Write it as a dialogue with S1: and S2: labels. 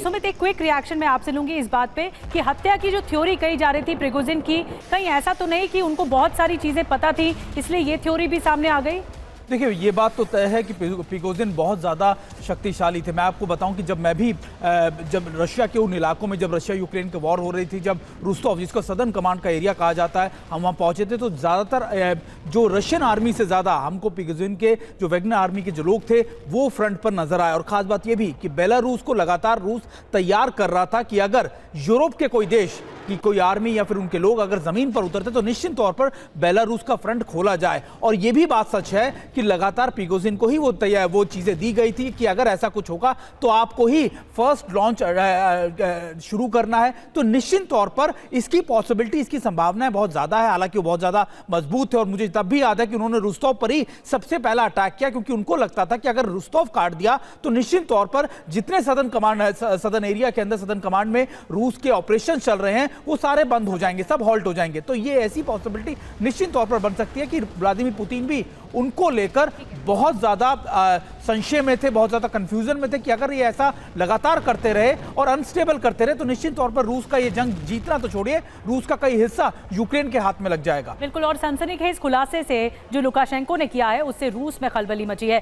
S1: सुमित, एक quick reaction मैं आपसे लूंगी इस बात पे कि हत्या की जो थ्योरी कही जा रही थी प्रिगोजिन की, कहीं ऐसा तो नहीं कि उनको बहुत सारी चीजें पता थी इसलिए ये थ्योरी भी सामने आ गई?
S2: देखिए, ये बात तो तय है कि प्रिगोजिन बहुत ज़्यादा शक्तिशाली थे। मैं आपको बताऊं कि जब मैं भी जब रशिया के उन इलाकों में, जब रशिया यूक्रेन की वॉर हो रही थी, जब रुस्तोव, जिसको सदर्न कमांड का एरिया कहा जाता है, हम वहाँ पहुंचे थे, तो ज़्यादातर जो रशियन आर्मी से ज़्यादा हमको प्रिगोजिन के जो वैगनर आर्मी के जो लोग थे वो फ्रंट पर नजर आए। और ख़ास बात ये भी कि बेलारूस को लगातार रूस तैयार कर रहा था कि अगर यूरोप के कोई देश कि कोई आर्मी या फिर उनके लोग अगर जमीन पर उतरते तो निश्चित तौर पर बेलारूस का फ्रंट खोला जाए। और यह भी बात सच है कि लगातार प्रिगोजिन को ही वो चीजें दी गई थी कि अगर ऐसा कुछ होगा तो आपको ही फर्स्ट लॉन्च शुरू करना है। तो निश्चित तौर पर इसकी पॉसिबिलिटी, इसकी संभावनाएं बहुत ज्यादा है। हालांकि वो बहुत ज्यादा मजबूत थे और मुझे तब भी याद है कि उन्होंने रुस्तोव पर ही सबसे पहला अटैक किया, क्योंकि उनको लगता था कि अगर रुस्तोव काट दिया तो निश्चित तौर पर जितने सदर्न एरिया के अंदर सदर्न कमांड में रूस के ऑपरेशन चल रहे हैं वो सारे बंद हो जाएंगे, सब हॉल्ट हो जाएंगे। तो ये ऐसी पॉसिबिलिटी निश्चित तौर पर बन सकती है कि व्लादिमीर पुतिन भी उनको लेकर बहुत ज्यादा संशय में थे, बहुत ज्यादा कंफ्यूजन में थे कि अगर ये ऐसा लगातार करते रहे और अनस्टेबल करते रहे तो निश्चित तौर पर रूस का ये जंग जीतना तो छोड़िए, रूस का कई हिस्सा यूक्रेन के हाथ में लग जाएगा।
S1: बिल्कुल, और सनसनीखेज खुलासे से जो लुकाशेंको ने किया है उससे रूस में खलबली मची है।